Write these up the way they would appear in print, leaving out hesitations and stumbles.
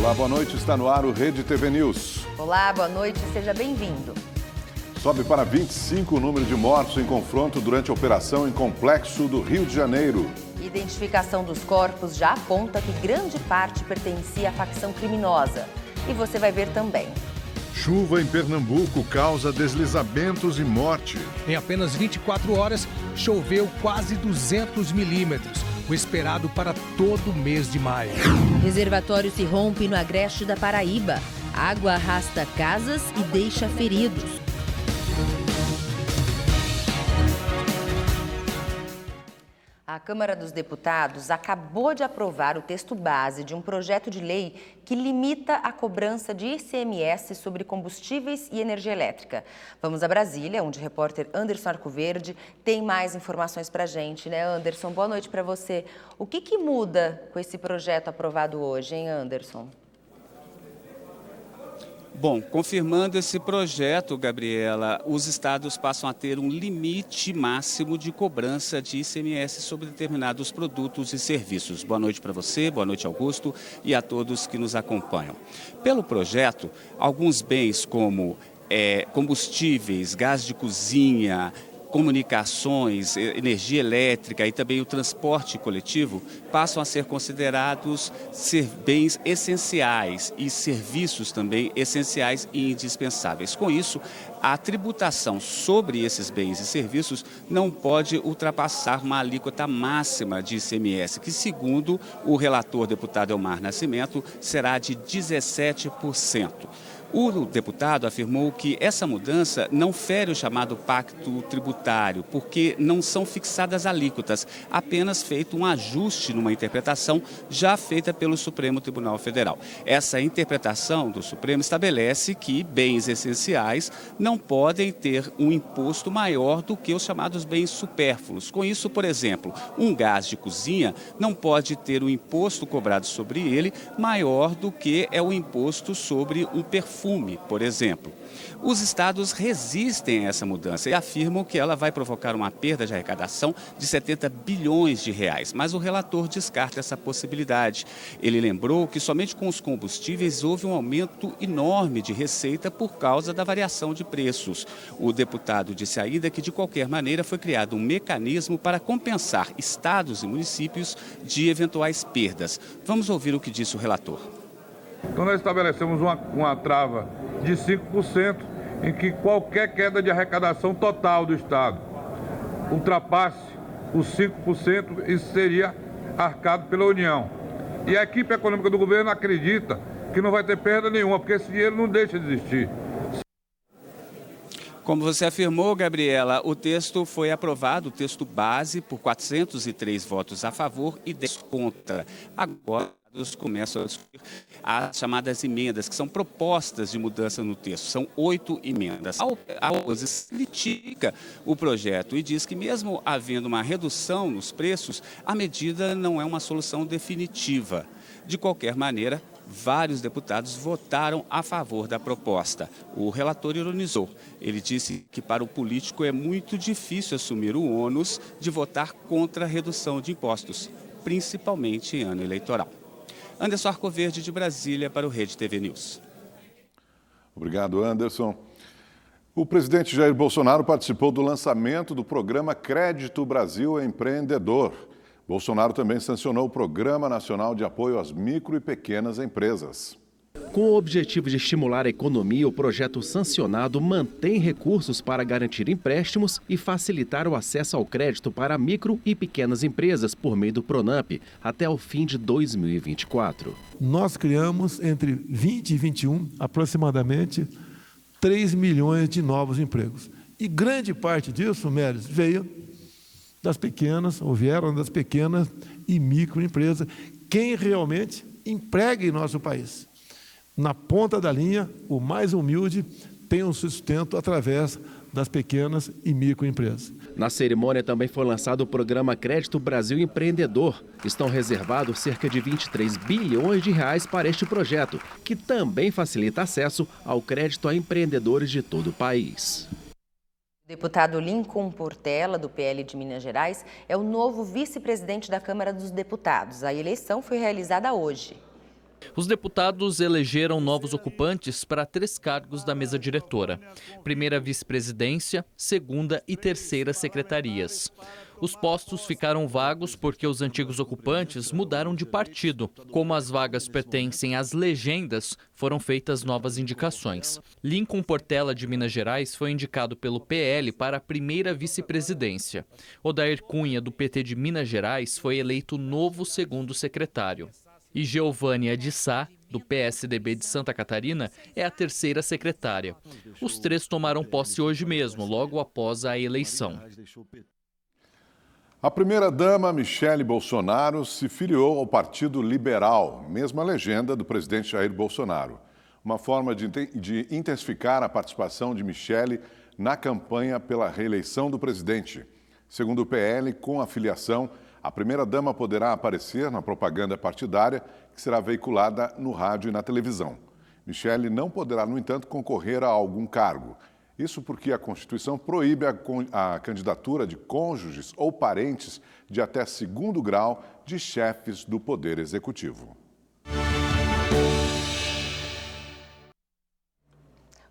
Olá, boa noite. Está no ar o Rede TV News. Olá, boa noite. Seja bem-vindo. Sobe para 25 o número de mortos em confronto durante a operação em Complexo do Rio de Janeiro. Identificação dos corpos já aponta que grande parte pertencia à facção criminosa. E você vai ver também. Chuva em Pernambuco causa deslizamentos e morte. Em apenas 24 horas, choveu quase 200 milímetros, o esperado para todo o mês de maio. Reservatório se rompe no agreste da Paraíba. Água arrasta casas e deixa feridos. A Câmara dos Deputados acabou de aprovar o texto base de um projeto de lei que limita a cobrança de ICMS sobre combustíveis e energia elétrica. Vamos a Brasília, onde o repórter Anderson Arcoverde tem mais informações para a gente, né, Anderson? Boa noite para você. O que muda com esse projeto aprovado hoje, hein, Anderson? Bom, confirmando esse projeto, Gabriela, os estados passam a ter um limite máximo de cobrança de ICMS sobre determinados produtos e serviços. Boa noite para você, boa noite, Augusto, e a todos que nos acompanham. Pelo projeto, alguns bens como combustíveis, gás de cozinha, comunicações, energia elétrica e também o transporte coletivo passam a ser considerados bens essenciais e serviços também essenciais e indispensáveis. Com isso, a tributação sobre esses bens e serviços não pode ultrapassar uma alíquota máxima de ICMS, que, segundo o relator deputado Elmar Nascimento, será de 17%. O deputado afirmou que essa mudança não fere o chamado pacto tributário, porque não são fixadas alíquotas, apenas feito um ajuste numa interpretação já feita pelo Supremo Tribunal Federal. Essa interpretação do Supremo estabelece que bens essenciais não podem ter um imposto maior do que os chamados bens supérfluos. Com isso, por exemplo, um gás de cozinha não pode ter um imposto cobrado sobre ele maior do que é o imposto sobre um perfume, por exemplo. Os estados resistem a essa mudança e afirmam que ela vai provocar uma perda de arrecadação de 70 bilhões de reais, mas o relator descarta essa possibilidade. Ele lembrou que somente com os combustíveis houve um aumento enorme de receita por causa da variação de preços. O deputado disse ainda que, de qualquer maneira, foi criado um mecanismo para compensar estados e municípios de eventuais perdas. Vamos ouvir o que disse o relator. Então nós estabelecemos uma trava de 5% em que qualquer queda de arrecadação total do Estado ultrapasse os 5%, isso seria arcado pela União. E a equipe econômica do governo acredita que não vai ter perda nenhuma, porque esse dinheiro não deixa de existir. Como você afirmou, Gabriela, o texto foi aprovado, o texto base, por 403 votos a favor e 10 contra. Agora começam a discutir as chamadas emendas, que são propostas de mudança no texto. São 8 emendas. A oposição critica o projeto e diz que, mesmo havendo uma redução nos preços, a medida não é uma solução definitiva. De qualquer maneira, vários deputados votaram a favor da proposta. O relator ironizou. Ele disse que para o político é muito difícil assumir o ônus de votar contra a redução de impostos, principalmente em ano eleitoral. Anderson Arcoverde, de Brasília, para o Rede TV News. Obrigado, Anderson. O presidente Jair Bolsonaro participou do lançamento do programa Crédito Brasil Empreendedor. Bolsonaro também sancionou o Programa Nacional de Apoio às Micro e Pequenas Empresas. Com o objetivo de estimular a economia, o projeto sancionado mantém recursos para garantir empréstimos e facilitar o acesso ao crédito para micro e pequenas empresas por meio do Pronamp até o fim de 2024. Nós criamos entre 20 e 21 aproximadamente 3 milhões de novos empregos. E grande parte disso, Mélis, veio das pequenas, ou vieram das pequenas e microempresas, quem realmente emprega em nosso país. Na ponta da linha, o mais humilde tem um sustento através das pequenas e microempresas. Na cerimônia também foi lançado o programa Crédito Brasil Empreendedor. Estão reservados cerca de 23 bilhões de reais para este projeto, que também facilita acesso ao crédito a empreendedores de todo o país. O deputado Lincoln Portela, do PL de Minas Gerais, é o novo vice-presidente da Câmara dos Deputados. A eleição foi realizada hoje. Os deputados elegeram novos ocupantes para 3 cargos da mesa diretora: primeira vice-presidência, segunda e terceira secretarias. Os postos ficaram vagos porque os antigos ocupantes mudaram de partido. Como as vagas pertencem às legendas, foram feitas novas indicações. Lincoln Portela, de Minas Gerais, foi indicado pelo PL para a primeira vice-presidência. Odair Cunha, do PT de Minas Gerais, foi eleito novo segundo secretário. E Geovânia de Sá, do PSDB de Santa Catarina, é a terceira secretária. Os 3 tomaram posse hoje mesmo, logo após a eleição. A primeira-dama, Michele Bolsonaro, se filiou ao Partido Liberal, mesma legenda do presidente Jair Bolsonaro. Uma forma de intensificar a participação de Michele na campanha pela reeleição do presidente. Segundo o PL, com a filiação, a primeira-dama poderá aparecer na propaganda partidária que será veiculada no rádio e na televisão. Michele não poderá, no entanto, concorrer a algum cargo. Isso porque a Constituição proíbe a candidatura de cônjuges ou parentes de até 2º grau de chefes do Poder Executivo.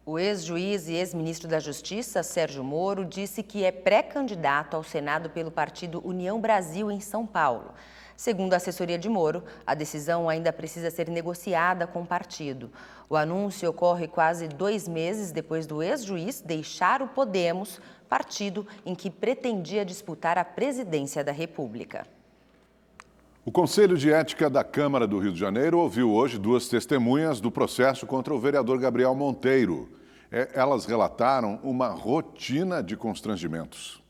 O ex-juiz e ex-ministro da Justiça, Sérgio Moro, disse que é pré-candidato ao Senado pelo partido União Brasil em São Paulo. Segundo a assessoria de Moro, a decisão ainda precisa ser negociada com o partido. O anúncio ocorre quase 2 meses depois do ex-juiz deixar o Podemos, partido em que pretendia disputar a presidência da República. O Conselho de Ética da Câmara do Rio de Janeiro ouviu hoje 2 testemunhas do processo contra o vereador Gabriel Monteiro. Elas relataram uma rotina de constrangimentos.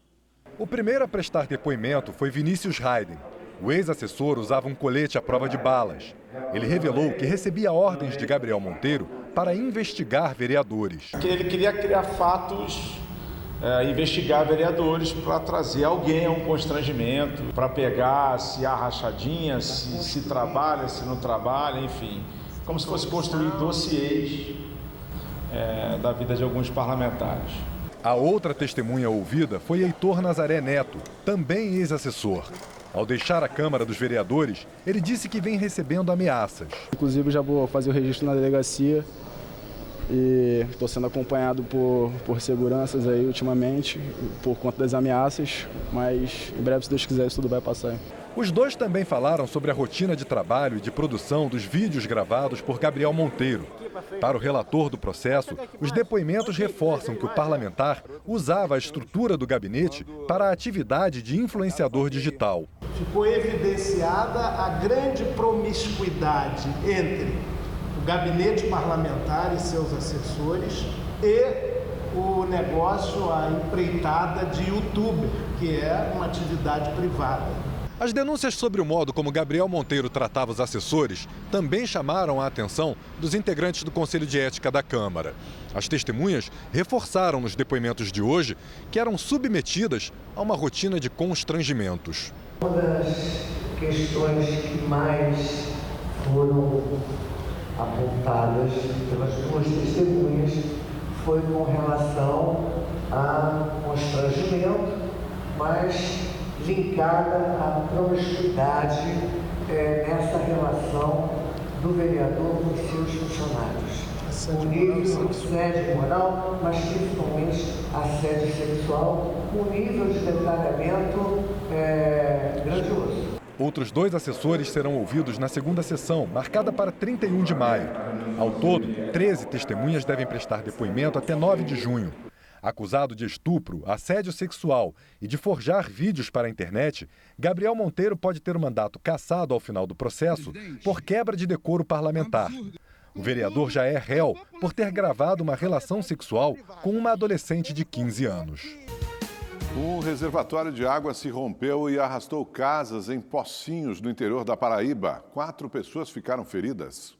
O primeiro a prestar depoimento foi Vinícius Hayden. O ex-assessor usava um colete à prova de balas. Ele revelou que recebia ordens de Gabriel Monteiro para investigar vereadores. Ele queria criar fatos, investigar vereadores para trazer alguém a um constrangimento, para pegar se há rachadinha, se trabalha, se não trabalha, enfim. Como se fosse construir dossiês da vida de alguns parlamentares. A outra testemunha ouvida foi Heitor Nazaré Neto, também ex-assessor. Ao deixar a Câmara dos Vereadores, ele disse que vem recebendo ameaças. Inclusive, já vou fazer o registro na delegacia e estou sendo acompanhado por seguranças aí ultimamente, por conta das ameaças, mas em breve, se Deus quiser, isso tudo vai passar. Os 2 também falaram sobre a rotina de trabalho e de produção dos vídeos gravados por Gabriel Monteiro. Para o relator do processo, os depoimentos reforçam que o parlamentar usava a estrutura do gabinete para a atividade de influenciador digital. Ficou evidenciada a grande promiscuidade entre o gabinete parlamentar e seus assessores e o negócio, a empreitada de YouTube, que é uma atividade privada. As denúncias sobre o modo como Gabriel Monteiro tratava os assessores também chamaram a atenção dos integrantes do Conselho de Ética da Câmara. As testemunhas reforçaram nos depoimentos de hoje que eram submetidas a uma rotina de constrangimentos. Uma das questões que mais foram apontadas pelas 2 testemunhas foi com relação a constrangimento, mas linkada à promiscuidade nessa relação do vereador com seus funcionários. Um nível de assédio moral, mas principalmente assédio sexual, um nível de detalhamento grandioso. Outros 2 assessores serão ouvidos na segunda sessão, marcada para 31 de maio. Ao todo, 13 testemunhas devem prestar depoimento até 9 de junho. Acusado de estupro, assédio sexual e de forjar vídeos para a internet, Gabriel Monteiro pode ter o mandato cassado ao final do processo por quebra de decoro parlamentar. O vereador já é réu por ter gravado uma relação sexual com uma adolescente de 15 anos. Um reservatório de água se rompeu e arrastou casas em Pocinhos, no interior da Paraíba. 4 pessoas ficaram feridas.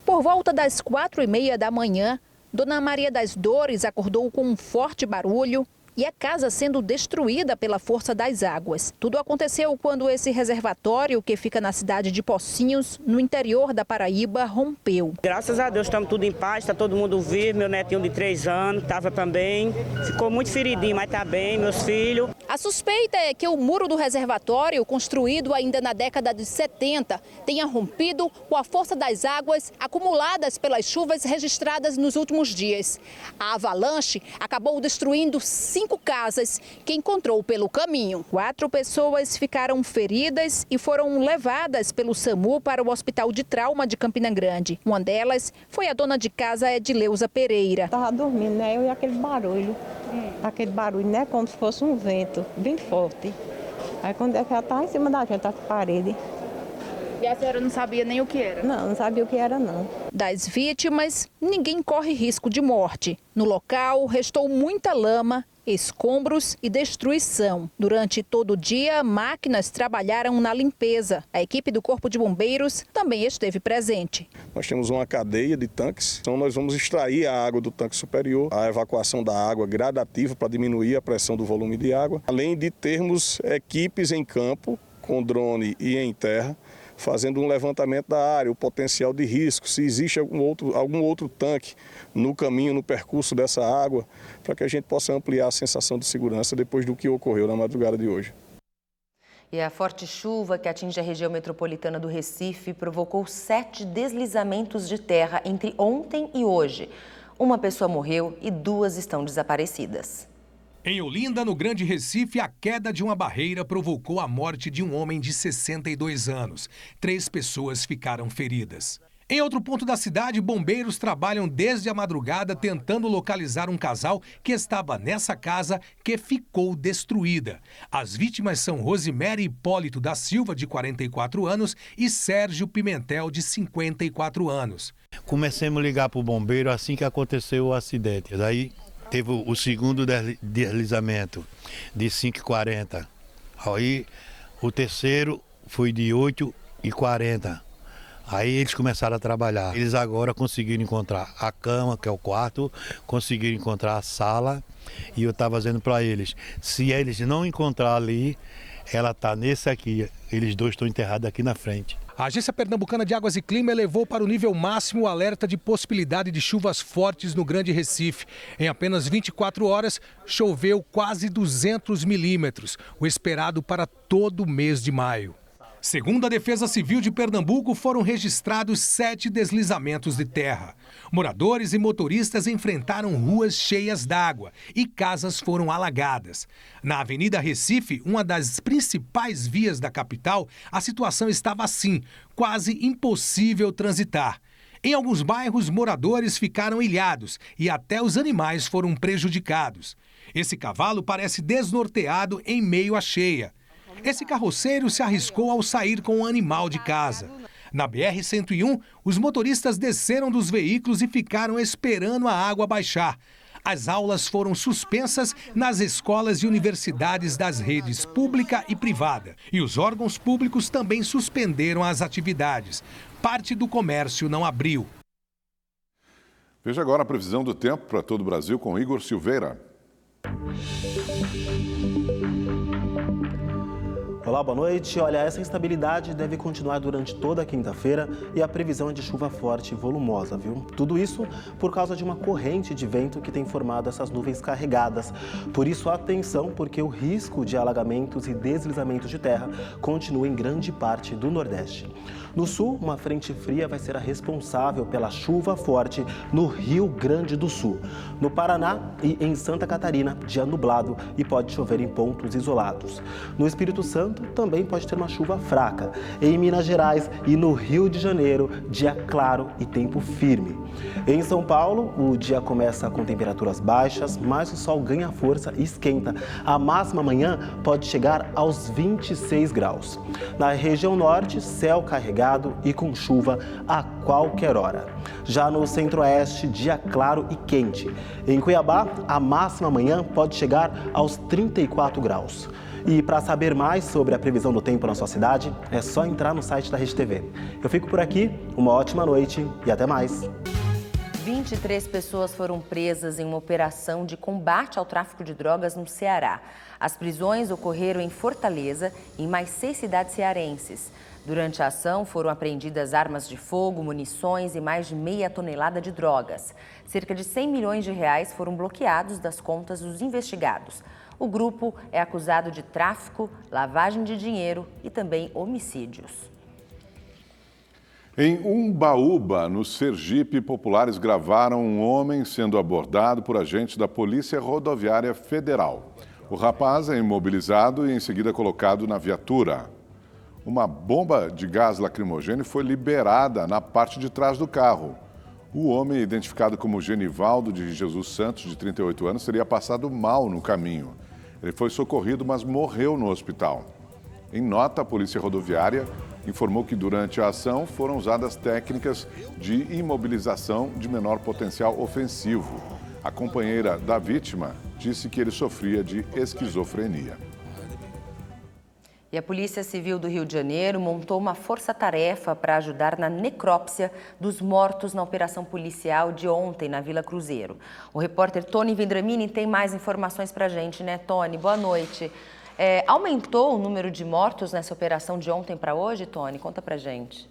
Por volta das 4h30 da manhã, Dona Maria das Dores acordou com um forte barulho e a casa sendo destruída pela força das águas. Tudo aconteceu quando esse reservatório, que fica na cidade de Pocinhos, no interior da Paraíba, rompeu. Graças a Deus estamos tudo em paz, está todo mundo vivo, meu netinho de 3 anos estava também, ficou muito feridinho, mas está bem, meus filhos. A suspeita é que o muro do reservatório, construído ainda na década de 70, tenha rompido com a força das águas acumuladas pelas chuvas registradas nos últimos dias. A avalanche acabou destruindo 5 casas que encontrou pelo caminho. 4 pessoas ficaram feridas e foram levadas pelo SAMU para o Hospital de Trauma de Campina Grande. Uma delas foi a dona de casa Edileuza Pereira. Estava dormindo, né? Eu e aquele barulho, né? Como se fosse um vento bem forte. Aí quando é que ela estava em cima da gente, a parede. E a senhora não sabia nem o que era? Não sabia o que era, não. Das vítimas, ninguém corre risco de morte. No local, restou muita lama, escombros e destruição. Durante todo o dia, máquinas trabalharam na limpeza. A equipe do Corpo de Bombeiros também esteve presente. Nós temos uma cadeia de tanques, então nós vamos extrair a água do tanque superior, a evacuação da água gradativa para diminuir a pressão do volume de água, além de termos equipes em campo, com drone e em terra, fazendo um levantamento da área, o potencial de risco, se existe algum outro tanque no caminho, no percurso dessa água, para que a gente possa ampliar a sensação de segurança depois do que ocorreu na madrugada de hoje. E a forte chuva que atinge a região metropolitana do Recife provocou 7 deslizamentos de terra entre ontem e hoje. Uma pessoa morreu e 2 estão desaparecidas. Em Olinda, no Grande Recife, a queda de uma barreira provocou a morte de um homem de 62 anos. 3 pessoas ficaram feridas. Em outro ponto da cidade, bombeiros trabalham desde a madrugada tentando localizar um casal que estava nessa casa que ficou destruída. As vítimas são Rosimere Hipólito da Silva, de 44 anos, e Sérgio Pimentel, de 54 anos. Comecemos a ligar para o bombeiro assim que aconteceu o acidente. Daí teve o segundo deslizamento de 5h40. Aí o terceiro foi de 8h40. Aí eles começaram a trabalhar. Eles agora conseguiram encontrar a cama, que é o quarto, conseguiram encontrar a sala. E eu estava dizendo para eles, se eles não encontrar ali, ela está nesse aqui. Eles 2 estão enterrados aqui na frente. A Agência Pernambucana de Águas e Clima elevou para o nível máximo o alerta de possibilidade de chuvas fortes no Grande Recife. Em apenas 24 horas, choveu quase 200 milímetros, o esperado para todo o mês de maio. Segundo a Defesa Civil de Pernambuco, foram registrados 7 deslizamentos de terra. Moradores e motoristas enfrentaram ruas cheias d'água e casas foram alagadas. Na Avenida Recife, uma das principais vias da capital, a situação estava assim, quase impossível transitar. Em alguns bairros, moradores ficaram ilhados e até os animais foram prejudicados. Esse cavalo parece desnorteado em meio à cheia. Esse carroceiro se arriscou ao sair com o animal de casa. Na BR-101, os motoristas desceram dos veículos e ficaram esperando a água baixar. As aulas foram suspensas nas escolas e universidades das redes pública e privada. E os órgãos públicos também suspenderam as atividades. Parte do comércio não abriu. Veja agora a previsão do tempo para todo o Brasil com Igor Silveira. Olá, boa noite. Olha, essa instabilidade deve continuar durante toda a quinta-feira e a previsão é de chuva forte e volumosa, viu? Tudo isso por causa de uma corrente de vento que tem formado essas nuvens carregadas. Por isso, atenção, porque o risco de alagamentos e deslizamentos de terra continua em grande parte do Nordeste. No sul, uma frente fria vai ser a responsável pela chuva forte no Rio Grande do Sul. No Paraná e em Santa Catarina, dia nublado e pode chover em pontos isolados. No Espírito Santo, também pode ter uma chuva fraca. Em Minas Gerais e no Rio de Janeiro, dia claro e tempo firme. Em São Paulo, o dia começa com temperaturas baixas, mas o sol ganha força e esquenta. A máxima amanhã pode chegar aos 26 graus. Na região norte, céu carregado e com chuva a qualquer hora. Já no centro-oeste, dia claro e quente. Em Cuiabá, a máxima amanhã pode chegar aos 34 graus. E para saber mais sobre a previsão do tempo na sua cidade, é só entrar no site da Rede TV. Eu fico por aqui, uma ótima noite e até mais. 23 pessoas foram presas em uma operação de combate ao tráfico de drogas no Ceará. As prisões ocorreram em Fortaleza e em mais 6 cidades cearenses. Durante a ação, foram apreendidas armas de fogo, munições e mais de meia tonelada de drogas. Cerca de 100 milhões de reais foram bloqueados das contas dos investigados. O grupo é acusado de tráfico, lavagem de dinheiro e também homicídios. Em Umbaúba, no Sergipe, populares gravaram um homem sendo abordado por agentes da Polícia Rodoviária Federal. O rapaz é imobilizado e em seguida colocado na viatura. Uma bomba de gás lacrimogêneo foi liberada na parte de trás do carro. O homem, identificado como Genivaldo de Jesus Santos, de 38 anos, teria passado mal no caminho. Ele foi socorrido, mas morreu no hospital. Em nota, a Polícia Rodoviária informou que durante a ação foram usadas técnicas de imobilização de menor potencial ofensivo. A companheira da vítima disse que ele sofria de esquizofrenia. E a Polícia Civil do Rio de Janeiro montou uma força-tarefa para ajudar na necrópsia dos mortos na operação policial de ontem na Vila Cruzeiro. O repórter Tony Vendramini tem mais informações para a gente, né, Tony? Boa noite. Aumentou o número de mortos nessa operação de ontem para hoje, Tony? Conta pra gente.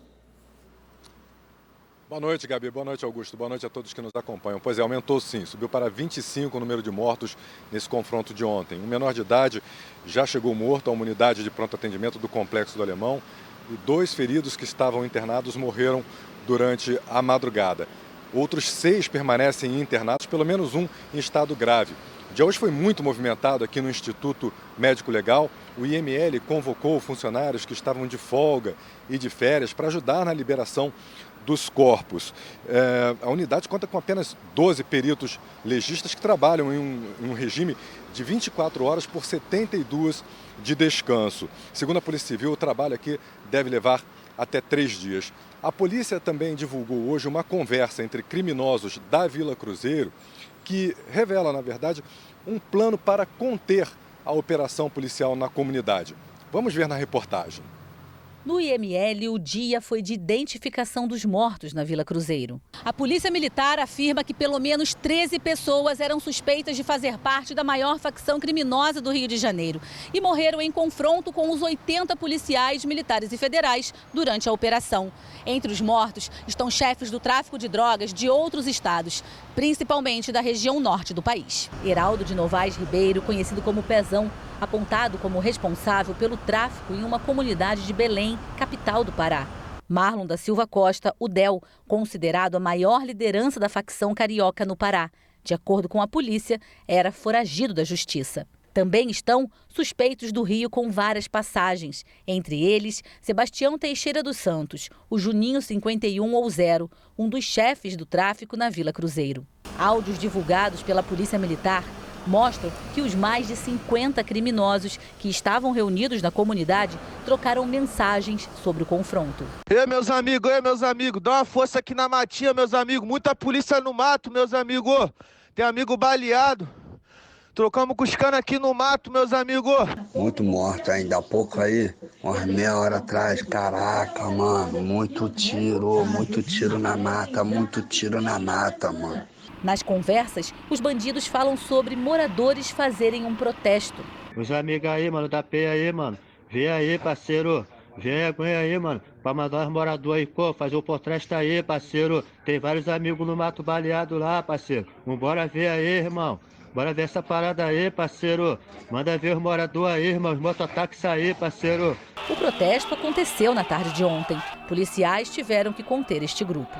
Boa noite, Gabi. Boa noite, Augusto. Boa noite a todos que nos acompanham. Pois é, aumentou sim. Subiu para 25 o número de mortos nesse confronto de ontem. Um menor de idade já chegou morto a uma unidade de pronto atendimento do Complexo do Alemão e 2 feridos que estavam internados morreram durante a madrugada. Outros 6 permanecem internados, pelo menos um em estado grave. O dia hoje foi muito movimentado aqui no Instituto Médico Legal. O IML convocou funcionários que estavam de folga e de férias para ajudar na liberação dos corpos. A unidade conta com apenas 12 peritos legistas que trabalham em um regime de 24 horas por 72 de descanso. Segundo a Polícia Civil, o trabalho aqui deve levar até 3 dias. A polícia também divulgou hoje uma conversa entre criminosos da Vila Cruzeiro que revela, na verdade, um plano para conter a operação policial na comunidade. Vamos ver na reportagem. No IML, o dia foi de identificação dos mortos na Vila Cruzeiro. A Polícia Militar afirma que pelo menos 13 pessoas eram suspeitas de fazer parte da maior facção criminosa do Rio de Janeiro e morreram em confronto com os 80 policiais militares e federais durante a operação. Entre os mortos estão chefes do tráfico de drogas de outros estados, principalmente da região norte do país. Heraldo de Novaes Ribeiro, conhecido como Pezão, apontado como responsável pelo tráfico em uma comunidade de Belém, capital do Pará. Marlon da Silva Costa, o Del, considerado a maior liderança da facção carioca no Pará. De acordo com a polícia, era foragido da justiça. Também estão suspeitos do Rio com várias passagens. Entre eles, Sebastião Teixeira dos Santos, o Juninho 51 ou 0, um dos chefes do tráfico na Vila Cruzeiro. Áudios divulgados pela Polícia Militar mostram que os mais de 50 criminosos que estavam reunidos na comunidade trocaram mensagens sobre o confronto. Meus amigos, dá uma força aqui na matinha, meus amigos. Muita polícia no mato, meus amigos. Tem amigo baleado. Trocamos com os caras aqui no mato, meus amigos. Muito morto ainda há pouco aí, umas meia hora atrás. Caraca, mano, muito tiro na mata, mano. Nas conversas, os bandidos falam sobre moradores fazerem um protesto. Os amigos aí, mano, da PEI aí, mano. Vem aí, parceiro. Vem aí, mano. Pra mandar os moradores aí, pô, fazer o protesto aí, parceiro. Tem vários amigos no mato baleado lá, parceiro. Vambora ver aí, irmão. Bora ver essa parada aí, parceiro. Manda ver os moradores aí, irmão. Os mototáxis aí, parceiro. O protesto aconteceu na tarde de ontem. Policiais tiveram que conter este grupo.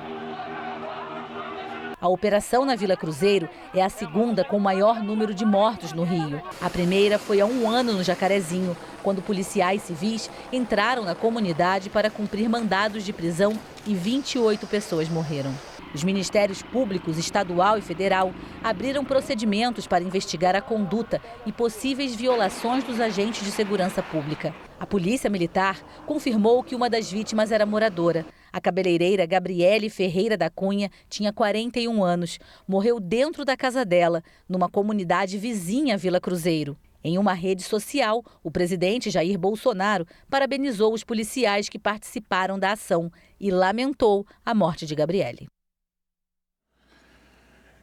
A operação na Vila Cruzeiro é a segunda com o maior número de mortos no Rio. A primeira foi há 1 ano no Jacarezinho, quando policiais civis entraram na comunidade para cumprir mandados de prisão e 28 pessoas morreram. Os Ministérios Públicos Estadual e Federal abriram procedimentos para investigar a conduta e possíveis violações dos agentes de segurança pública. A Polícia Militar confirmou que uma das vítimas era moradora. A cabeleireira Gabriele Ferreira da Cunha tinha 41 anos. Morreu dentro da casa dela, numa comunidade vizinha à Vila Cruzeiro. Em uma rede social, o presidente Jair Bolsonaro parabenizou os policiais que participaram da ação e lamentou a morte de Gabriele.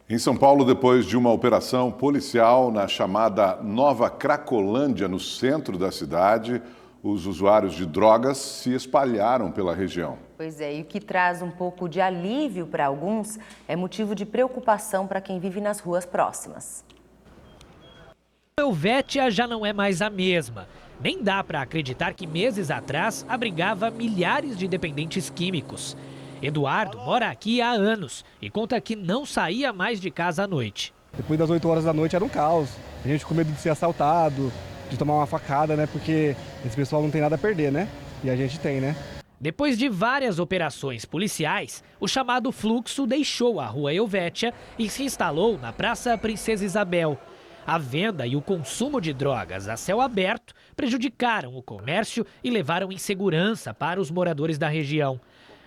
Em São Paulo, depois de uma operação policial na chamada Nova Cracolândia, no centro da cidade, os usuários de drogas se espalharam pela região. Pois é, e o que traz um pouco de alívio para alguns é motivo de preocupação para quem vive nas ruas próximas. A Helvétia já não é mais a mesma. Nem dá para acreditar que meses atrás abrigava milhares de dependentes químicos. Eduardo mora aqui há anos e conta que não saía mais de casa à noite. Depois das 8 horas da noite era um caos. A gente com medo de ser assaltado, de tomar uma facada, né? Porque esse pessoal não tem nada a perder, né? E a gente tem, né? Depois de várias operações policiais, o chamado fluxo deixou a Rua Helvétia e se instalou na Praça Princesa Isabel. A venda e o consumo de drogas a céu aberto prejudicaram o comércio e levaram insegurança para os moradores da região.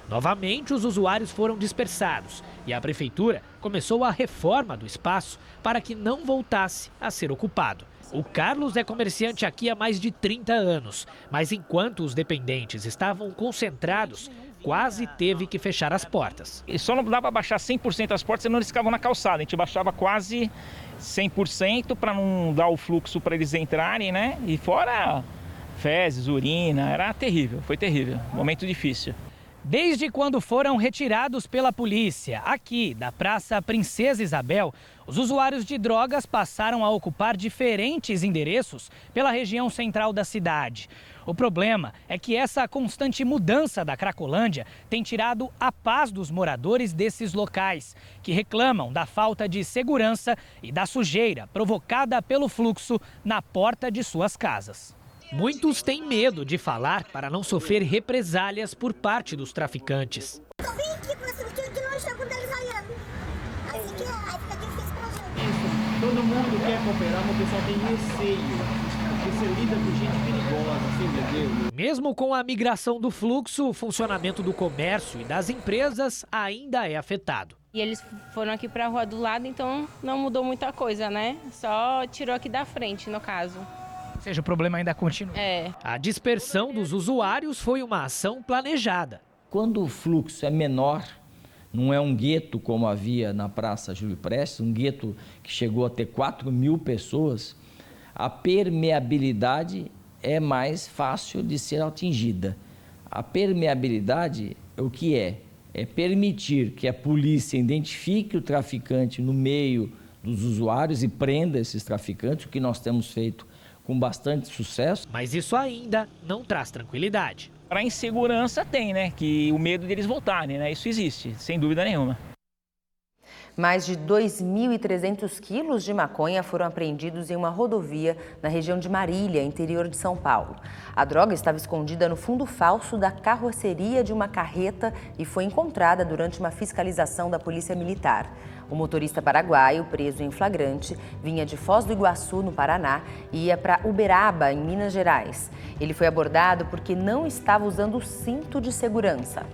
Novamente, os usuários foram dispersados e a prefeitura começou a reforma do espaço para que não voltasse a ser ocupado. O Carlos é comerciante aqui há mais de 30 anos, mas enquanto os dependentes estavam concentrados, quase teve que fechar as portas. E só não dava para baixar 100% as portas, senão eles ficavam na calçada. A gente baixava quase 100% para não dar o fluxo para eles entrarem, né? E fora fezes, urina, era terrível, foi terrível, momento difícil. Desde quando foram retirados pela polícia aqui da Praça Princesa Isabel, os usuários de drogas passaram a ocupar diferentes endereços pela região central da cidade. O problema é que essa constante mudança da Cracolândia tem tirado a paz dos moradores desses locais, que reclamam da falta de segurança e da sujeira provocada pelo fluxo na porta de suas casas. Muitos têm medo de falar para não sofrer represálias por parte dos traficantes. Todo mundo quer cooperar, mas o pessoal tem receio, porque você lida com gente perigosa, você entendeu? Mesmo com a migração do fluxo, o funcionamento do comércio e das empresas ainda é afetado. E eles foram aqui para a rua do lado, então não mudou muita coisa, né? Só tirou aqui da frente, no caso. Ou seja, o problema ainda continua. É. A dispersão dos usuários foi uma ação planejada. Quando o fluxo é menor, não é um gueto como havia na Praça Júlio Prestes, um gueto que chegou a ter 4.000 pessoas, a permeabilidade é mais fácil de ser atingida. A permeabilidade, o que é? É permitir que a polícia identifique o traficante no meio dos usuários e prenda esses traficantes, o que nós temos feito com bastante sucesso. Mas isso ainda não traz tranquilidade. Para a insegurança tem, né? Que o medo deles voltarem, né? Isso existe, sem dúvida nenhuma. Mais de 2.300 quilos de maconha foram apreendidos em uma rodovia na região de Marília, interior de São Paulo. A droga estava escondida no fundo falso da carroceria de uma carreta e foi encontrada durante uma fiscalização da Polícia Militar. O motorista paraguaio, preso em flagrante, vinha de Foz do Iguaçu, no Paraná, e ia para Uberaba, em Minas Gerais. Ele foi abordado porque não estava usando o cinto de segurança.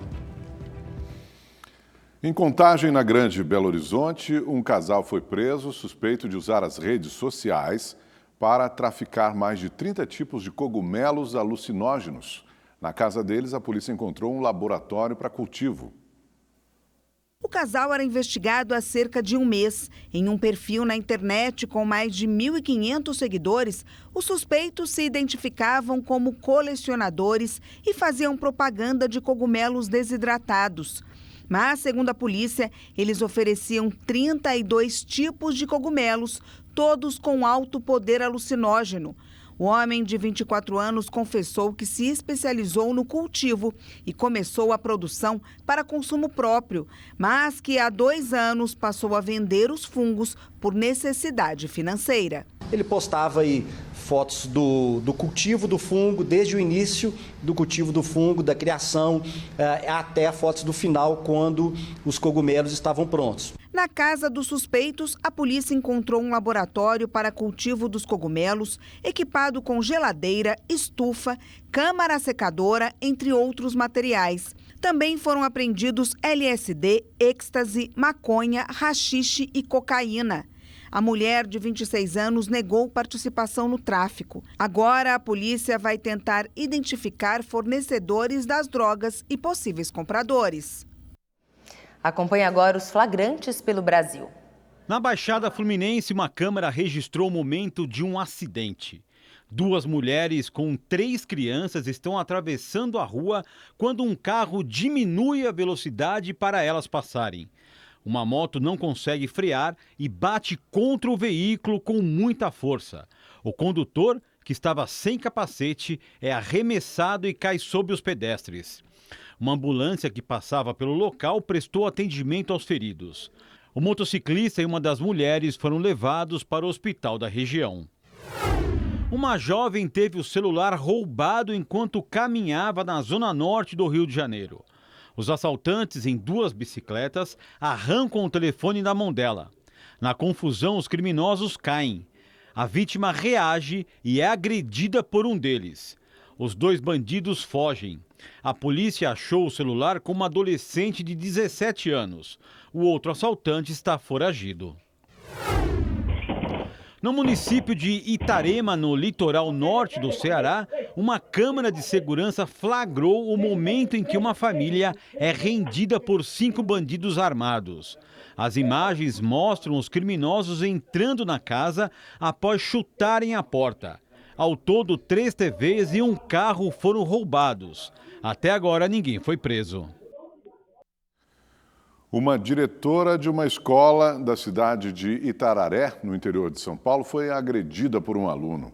Em Contagem, na Grande Belo Horizonte, um casal foi preso suspeito de usar as redes sociais para traficar mais de 30 tipos de cogumelos alucinógenos. Na casa deles, a polícia encontrou um laboratório para cultivo. O casal era investigado há cerca de um mês. Em um perfil na internet com mais de 1.500 seguidores, os suspeitos se identificavam como colecionadores e faziam propaganda de cogumelos desidratados. Mas, segundo a polícia, eles ofereciam 32 tipos de cogumelos, todos com alto poder alucinógeno. O homem de 24 anos confessou que se especializou no cultivo e começou a produção para consumo próprio, mas que há 2 anos passou a vender os fungos por necessidade financeira. Ele postava aí fotos do cultivo do fungo, desde o início do cultivo do fungo, da criação, até fotos do final, quando os cogumelos estavam prontos. Na casa dos suspeitos, a polícia encontrou um laboratório para cultivo dos cogumelos, equipado com geladeira, estufa, câmara secadora, entre outros materiais. Também foram apreendidos LSD, êxtase, maconha, haxixe e cocaína. A mulher de 26 anos negou participação no tráfico. Agora, a polícia vai tentar identificar fornecedores das drogas e possíveis compradores. Acompanhe agora os flagrantes pelo Brasil. Na Baixada Fluminense, uma câmera registrou o momento de um acidente. 2 mulheres com 3 crianças estão atravessando a rua quando um carro diminui a velocidade para elas passarem. Uma moto não consegue frear e bate contra o veículo com muita força. O condutor, que estava sem capacete, é arremessado e cai sob os pedestres. Uma ambulância que passava pelo local prestou atendimento aos feridos. O motociclista e uma das mulheres foram levados para o hospital da região. Uma jovem teve o celular roubado enquanto caminhava na zona norte do Rio de Janeiro. Os assaltantes, em 2 bicicletas, arrancam o telefone da mão dela. Na confusão, os criminosos caem. A vítima reage e é agredida por um deles. Os 2 bandidos fogem. A polícia achou o celular com uma adolescente de 17 anos. O outro assaltante está foragido. No município de Itarema, no litoral norte do Ceará, uma câmera de segurança flagrou o momento em que uma família é rendida por 5 bandidos armados. As imagens mostram os criminosos entrando na casa após chutarem a porta. Ao todo, 3 TVs e um carro foram roubados. Até agora, ninguém foi preso. Uma diretora de uma escola da cidade de Itararé, no interior de São Paulo, foi agredida por um aluno.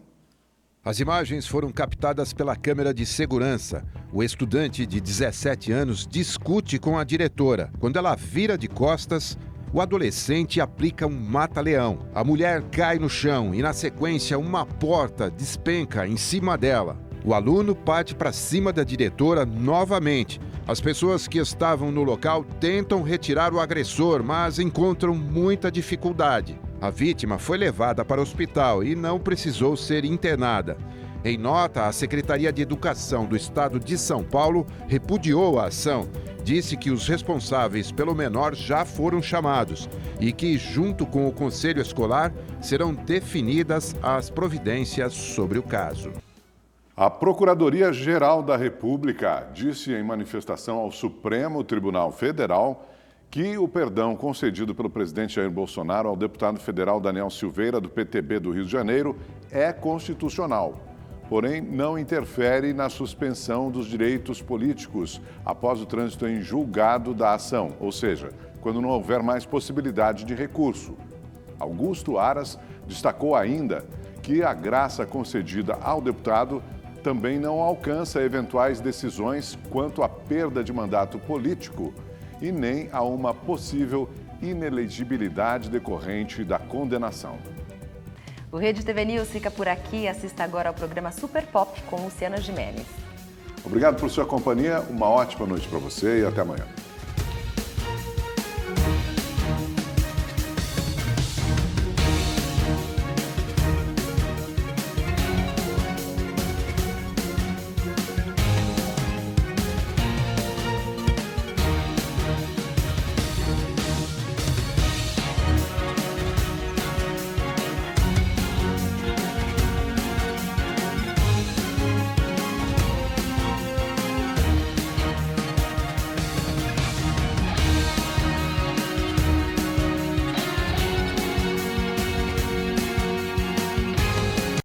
As imagens foram captadas pela câmera de segurança. O estudante de 17 anos discute com a diretora. Quando ela vira de costas, o adolescente aplica um mata-leão. A mulher cai no chão e, na sequência, uma porta despenca em cima dela. O aluno parte para cima da diretora novamente. As pessoas que estavam no local tentam retirar o agressor, mas encontram muita dificuldade. A vítima foi levada para o hospital e não precisou ser internada. Em nota, a Secretaria de Educação do Estado de São Paulo repudiou a ação. Disse que os responsáveis pelo menor já foram chamados e que, junto com o Conselho Escolar, serão definidas as providências sobre o caso. A Procuradoria-Geral da República disse em manifestação ao Supremo Tribunal Federal que o perdão concedido pelo presidente Jair Bolsonaro ao deputado federal Daniel Silveira, do PTB do Rio de Janeiro, é constitucional. Porém, não interfere na suspensão dos direitos políticos após o trânsito em julgado da ação, ou seja, quando não houver mais possibilidade de recurso. Augusto Aras destacou ainda que a graça concedida ao deputado também não alcança eventuais decisões quanto à perda de mandato político e nem a uma possível inelegibilidade decorrente da condenação. O Rede TV News fica por aqui. Assista agora ao programa Super Pop com Luciana Gimenez. Obrigado por sua companhia, uma ótima noite para você e até amanhã.